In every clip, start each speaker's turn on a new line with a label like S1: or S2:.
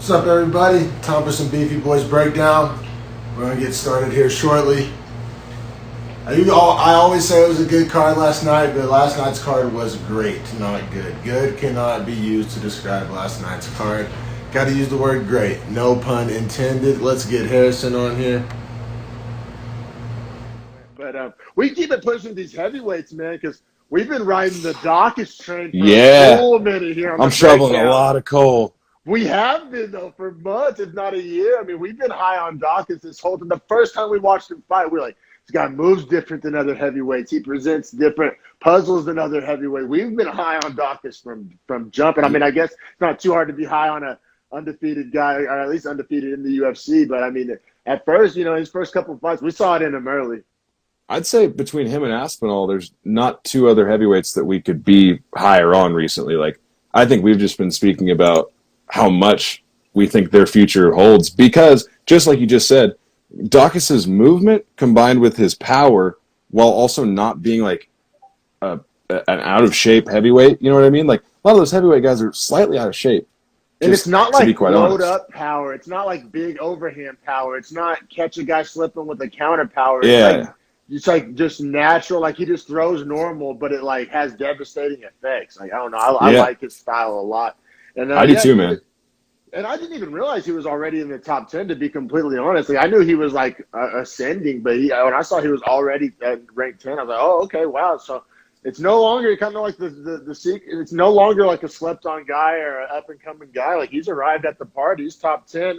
S1: What's up, everybody? Time for some Beefy Boys breakdown. We're going to get started here shortly. I always say it was a good card last night, but last night's card was great, not good. Good cannot be used to describe last night's card. Got to use the word great. No pun intended. Let's get Harrison on here.
S2: But we keep it pushing these heavyweights, man, because we've been riding the Daukaus train for a full minute here.
S3: I'm shoveling a lot of coal.
S2: We have been, though, for months, if not a year. I mean, we've been high on Daukaus this whole time. The first time we watched him fight, we were like, this guy moves different than other heavyweights. He presents different puzzles than other heavyweights. We've been high on Daukaus from jumping. I mean, I guess it's not too hard to be high on a undefeated guy, or at least undefeated in the UFC. But, I mean, at first, his first couple of fights, we saw it in him early.
S3: I'd say between him and Aspinall, there's not two other heavyweights that we could be higher on recently. Like, I think we've just been speaking about how much we think their future holds because, just like you just said, Daukaus's movement combined with his power while also not being like an out-of-shape heavyweight, you know what I mean? Like, a lot of those heavyweight guys are slightly out of shape.
S2: And it's not like load-up power. It's not like big overhand power. It's not catch a guy slipping with a counter power. It's like just natural. Like, he just throws normal, but it, like, has devastating effects. Like, I don't know. I like his style a lot. And
S3: I do too, man.
S2: And I didn't even realize he was already in the top 10, to be completely honest. Like, I knew he was, like, ascending, but when I saw he was already at ranked 10, I was like, oh, okay, wow. So it's no longer kind of like the secret. It's no longer like a slept-on guy or an up-and-coming guy. Like, he's arrived at the party. He's top 10.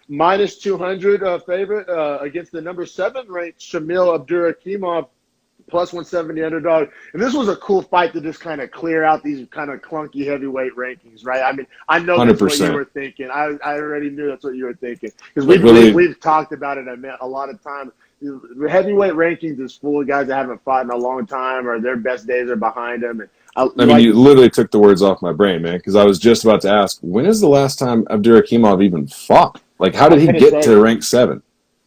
S2: Minus 200 favorite against the number 7 ranked Shamil Abdurakimov, plus 170 underdog. And this was a cool fight to just kind of clear out these kind of clunky heavyweight rankings, right? I mean, I know that's 100%. What you were thinking. I already knew that's what you were thinking. Because we've talked about it a lot of times. The heavyweight rankings is full of guys that haven't fought in a long time or their best days are behind them. And
S3: you literally took the words off my brain, man, because I was just about to ask, when is the last time Abdurakimov even fought? Like, how did he get to rank 7?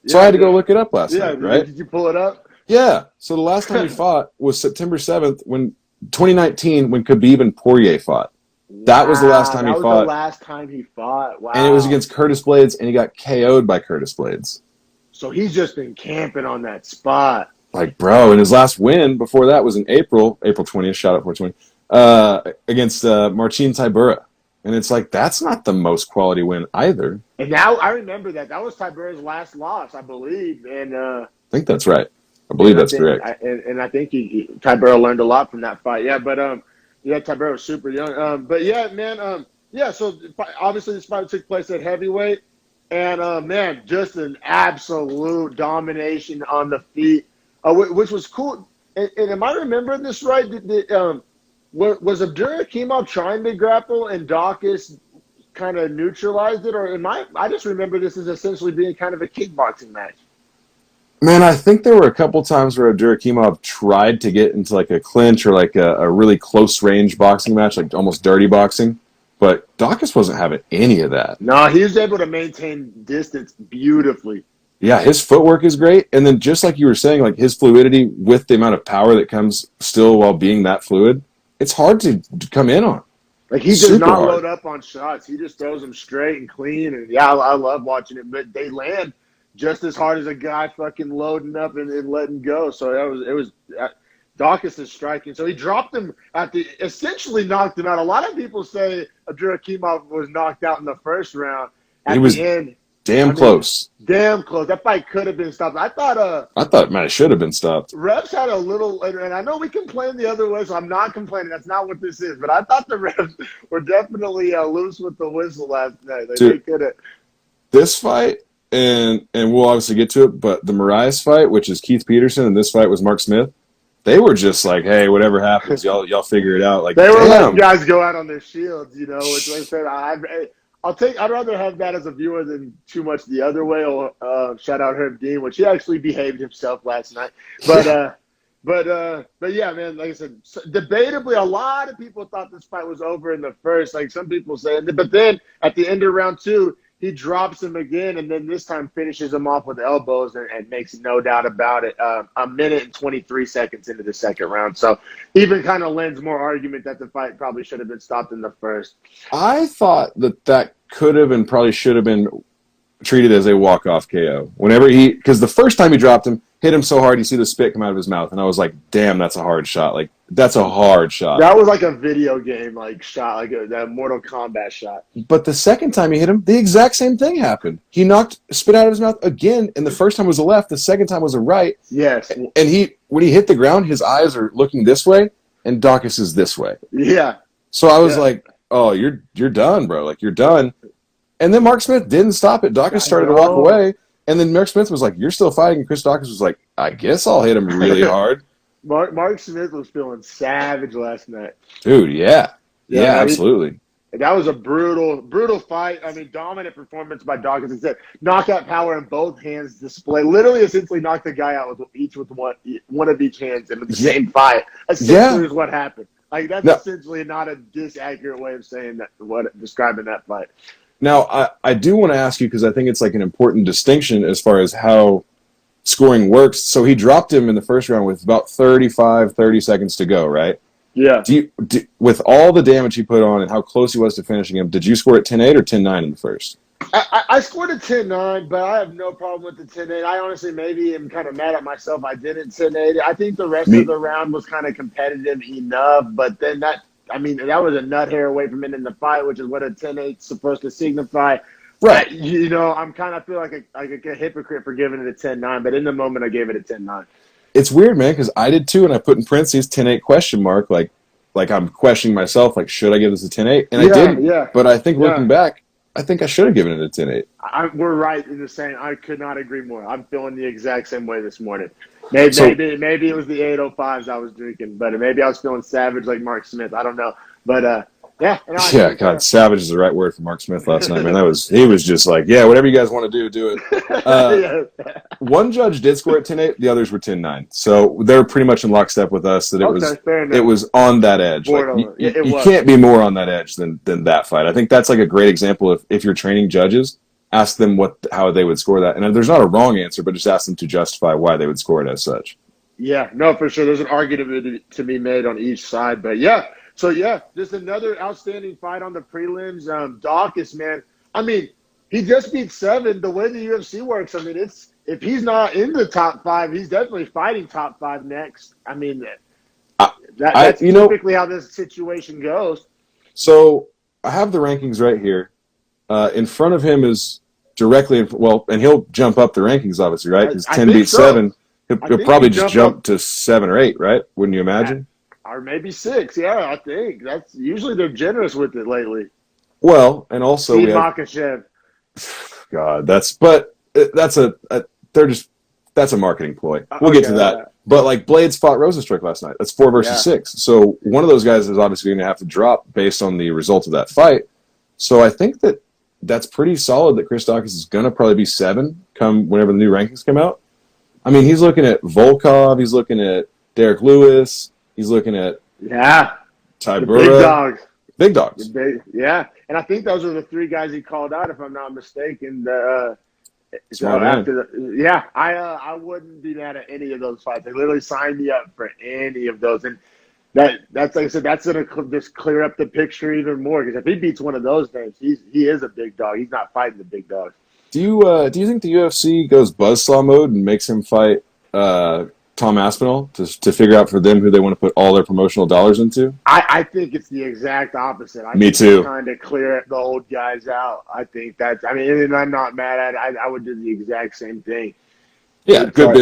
S3: So I had to go look it up last night, right?
S2: Did you pull it up?
S3: Yeah. So the last time he fought was September 7th, 2019, when Khabib and Poirier fought. That was the last time he fought.
S2: That was the last time he fought. Wow.
S3: And it was against Curtis Blades, and he got KO'd by Curtis Blades.
S2: So he's just been camping on that spot.
S3: Like, bro, and his last win before that was in April 20th, shout out 420, against Marcin Tybura. And it's like, that's not the most quality win either.
S2: And now I remember that. That was Tybura's last loss, I believe. And
S3: I think that's right. I believe that's correct.
S2: And I think Tybura learned a lot from that fight. Yeah, but Tybura was super young. But yeah, man, so obviously this fight took place at heavyweight. And, man, just an absolute domination on the feet, which was cool. And am I remembering this right? Was Abdurakimov trying to grapple and Daukaus kind of neutralized it? Or I just remember this as essentially being kind of a kickboxing match.
S3: Man, I think there were a couple times where Abdurakimov tried to get into like a clinch or like a really close range boxing match, like almost dirty boxing. But Daukaus wasn't having any of that.
S2: No, he was able to maintain distance beautifully.
S3: Yeah, his footwork is great. And then just like you were saying, like his fluidity with the amount of power that comes still while being that fluid, it's hard to come in on.
S2: Like, he does not load up on shots. He just throws them straight and clean. And, yeah, I love watching it. But they land just as hard as a guy fucking loading up and letting go. So it was Daukaus is striking. So he dropped him essentially knocked him out. A lot of people say Abdurakimov was knocked out in the first round. At the end,
S3: damn close.
S2: Damn close. That fight could have been stopped. I thought
S3: man, it should have been stopped.
S2: Refs had a little, and I know we complain the other way, so I'm not complaining. That's not what this is. But I thought the refs were definitely loose with the whistle last night. They could have.
S3: This fight, and we'll obviously get to it, but the Moraes fight, which is Keith Peterson, and this fight was Mark Smith, they were just like, hey, whatever happens, y'all figure it out. Like,
S2: they were letting guys go out on their shields, which I said, I'd rather have that as a viewer than too much the other way. Shout out Herb Dean, which he actually behaved himself last night. But yeah, man, like I said, debatably, a lot of people thought this fight was over in the first. Like some people say, but then at the end of round 2, he drops him again, and then this time finishes him off with elbows and makes no doubt about it. A minute and 23 seconds into the second round. So even kind of lends more argument that the fight probably should have been stopped in the first.
S3: I thought that could have and probably should have been treated as a walk-off KO. Because the first time he dropped him, hit him so hard, you see the spit come out of his mouth, and I was like, damn, that's a hard shot. Like, that's a hard shot.
S2: That was like a video game shot, like that Mortal Kombat shot.
S3: But the second time he hit him, the exact same thing happened. He knocked spit out of his mouth again, and the first time was a left, the second time was a right.
S2: Yes.
S3: And when he hit the ground, his eyes are looking this way, and Daukaus is this way.
S2: Yeah.
S3: So I was like, oh, you're done, bro. Like, you're done. And then Mark Smith didn't stop it. Daukaus started to walk away. And then Mark Smith was like, you're still fighting. And Chris Daukaus was like, I guess I'll hit him really hard.
S2: Mark Smith was feeling savage last night.
S3: Dude, yeah. Yeah, absolutely.
S2: That was a brutal fight. I mean, dominant performance by Daukaus. He said knockout power in both hands display. Literally, essentially knocked the guy out with one of each hands in the same fight. Essentially is what happened. Like, that's essentially not a disaccurate way of saying that, describing that fight.
S3: Now, I do want to ask you, because I think it's like an important distinction as far as how scoring works. So he dropped him in the first round with about 30 seconds to go, right?
S2: Yeah.
S3: With all the damage he put on and how close he was to finishing him, did you score at 10-8 or 10-9 in the first?
S2: I scored a 10-9, but I have no problem with the 10-8. I honestly maybe am kind of mad at myself I didn't 10-8. I think the rest of the round was kind of competitive enough, but then that was a nut hair away from ending the fight, which is what a 10-8 is supposed to signify.
S3: Right.
S2: I'm kind of feel like a hypocrite for giving it a 10-9, but in the moment I gave it a 10-9.
S3: It's weird, man, because I did too, and I put in parentheses 10-8 question mark, like I'm questioning myself, like, should I give this a 10-8? And I didn't. Yeah. But I think looking back, I think I should have given it a 10-8.
S2: We're right in the same. I could not agree more. I'm feeling the exact same way this morning. Maybe it was the 805s I was drinking, but maybe I was feeling savage like Mark Smith. I don't know. But,
S3: God, savage is the right word for Mark Smith last night, man. He was just like, yeah, whatever you guys want to do it. One judge did score at 10-8, the others were 10-9. So they're pretty much in lockstep with us that it was on that edge. Like, you can't be more on that edge than that fight. I think that's like a great example of if you're training judges, ask them how they would score that. And there's not a wrong answer, but just ask them to justify why they would score it as such.
S2: Yeah, no, for sure. There's an argument to be made on each side, but yeah. So, yeah, just another outstanding fight on the prelims. Daukaus, man, I mean, he just beat 7. The way the UFC works, I mean, if he's not in the top 5, he's definitely fighting top 5 next. I mean, that's typically how this situation goes.
S3: So I have the rankings right here. In front of him is directly, and he'll jump up the rankings, obviously, right? Because 10 beat 7. He'll probably just jump to 7 or 8, right? Wouldn't you imagine?
S2: Or maybe 6, yeah, I think. That's usually they're generous with it lately.
S3: Well, and also
S2: Makhachev.
S3: God, that's a marketing ploy. We'll get to that. But like Blades fought Rosenstruck last night. That's 4 versus 6. So one of those guys is obviously going to have to drop based on the result of that fight. So I think that's pretty solid that Chris Daukaus is going to probably be 7 come whenever the new rankings come out. I mean, he's looking at Volkov. He's looking at Derek Lewis. He's looking at
S2: Tybura.
S3: Big dogs.
S2: Yeah, and I think those are the 3 guys he called out, if I'm not mistaken. I wouldn't be mad at any of those fights. They literally signed me up for any of those, and that's like I said, that's going to just clear up the picture even more. Because if he beats one of those names, he is a big dog. He's not fighting the big dogs.
S3: Do you think the UFC goes buzzsaw mode and makes him fight Tom Aspinall to figure out for them who they want to put all their promotional dollars into?
S2: I think it's the exact opposite.
S3: Me too.
S2: Trying to clear the old guys out. I think and I'm not mad at it. I would do the exact same thing.
S3: Yeah, good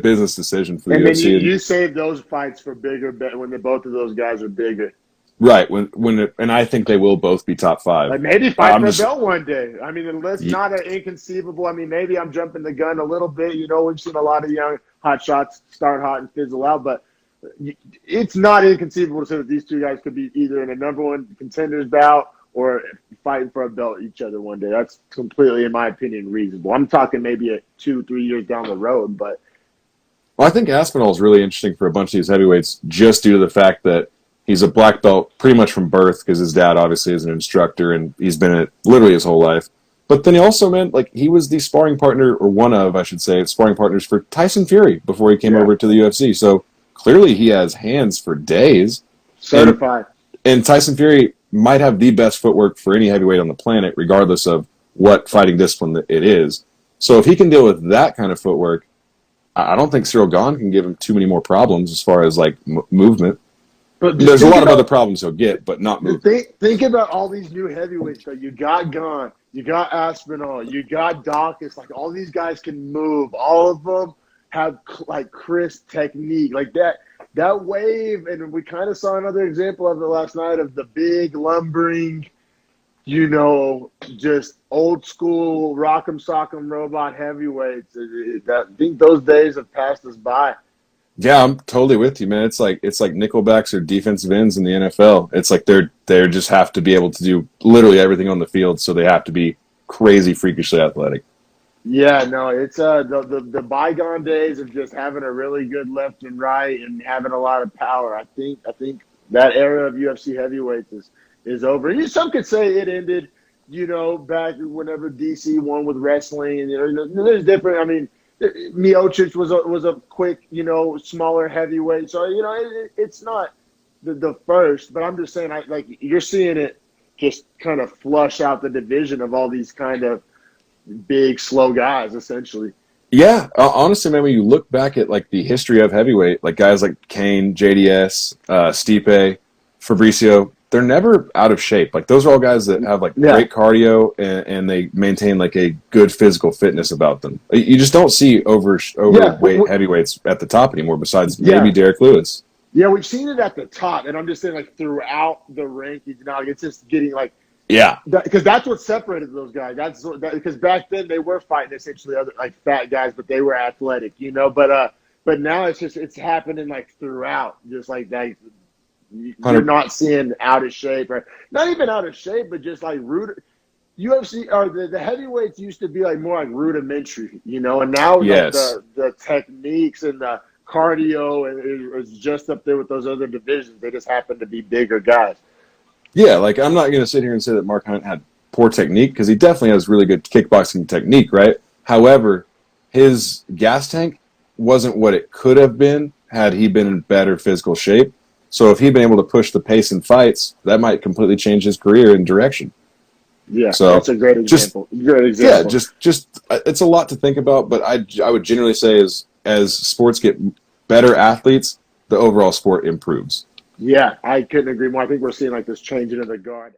S3: business decision for the UFC.
S2: And you save those fights for bigger when both of those guys are bigger.
S3: Right. And I think they will both be top 5.
S2: Like maybe fight for a belt one day. I mean, that's not an inconceivable. I mean, maybe I'm jumping the gun a little bit. We've seen a lot of young hot shots start hot and fizzle out, but it's not inconceivable to say that these 2 guys could be either in a number 1 contenders bout or fighting for a belt each other one day. That's completely, in my opinion, reasonable. I'm talking maybe 2-3 years down the road, but.
S3: Well, I think Aspinall is really interesting for a bunch of these heavyweights just due to the fact that he's a black belt pretty much from birth because his dad obviously is an instructor and he's been in it literally his whole life. But then he also he was the sparring partner, or one of, I should say, sparring partners for Tyson Fury before he came over to the UFC. So clearly he has hands for days.
S2: Certified.
S3: And Tyson Fury, might have the best footwork for any heavyweight on the planet, regardless of what fighting discipline it is. So if he can deal with that kind of footwork, I don't think Cyril Gahn can give him too many more problems as far as like movement.
S2: But
S3: There's a lot of other problems he'll get, but not movement.
S2: Think about all these new heavyweights. Though. You got Gahn, you got Aspinall, you got Daukaus. Like all these guys can move. All of them have like crisp technique, like that. That wave, and we kind of saw another example of it last night of the big lumbering, just old school rock'em sock'em robot heavyweights. I think those days have passed us by.
S3: Yeah, I'm totally with you, man. It's like nickelbacks or defensive ends in the NFL. It's like they just have to be able to do literally everything on the field, so they have to be crazy, freakishly athletic.
S2: Yeah, no, it's the bygone days of just having a really good left and right and having a lot of power. I think that era of UFC heavyweights is over. Some could say it ended, back whenever DC won with wrestling, and there's different. I mean, Miocic was a quick, smaller heavyweight, so it's not the first. But I'm just saying, you're seeing it just kind of flush out the division of all these kind of big, slow guys, essentially.
S3: Yeah, honestly, man, when you look back at like the history of heavyweight, like guys like Kane, JDS, Stipe, Fabricio, they're never out of shape. Like those are all guys that have like great cardio and they maintain like a good physical fitness about them. You just don't see overweight heavyweights at the top anymore, besides maybe Derek Lewis.
S2: Yeah, we've seen it at the top, and I'm just saying like throughout the rankings now, it's just getting like.
S3: Yeah,
S2: because that's what separated those guys. Because back then they were fighting essentially other like fat guys, but they were athletic, But now it's happening like throughout, just like that. You're not seeing out of shape, or not even out of shape, but just like UFC or the heavyweights used to be like more like rudimentary, and now like the techniques and the cardio is just up there with those other divisions. They just happen to be bigger guys.
S3: Yeah, like I'm not going to sit here and say that Mark Hunt had poor technique because he definitely has really good kickboxing technique, right? However, his gas tank wasn't what it could have been had he been in better physical shape. So if he'd been able to push the pace in fights, that might completely change his career and direction.
S2: Yeah,
S3: so
S2: that's a great example.
S3: Yeah, just it's a lot to think about, but I would generally say as sports get better athletes, the overall sport improves.
S2: Yeah, I couldn't agree more. I think we're seeing like this changing of the guard.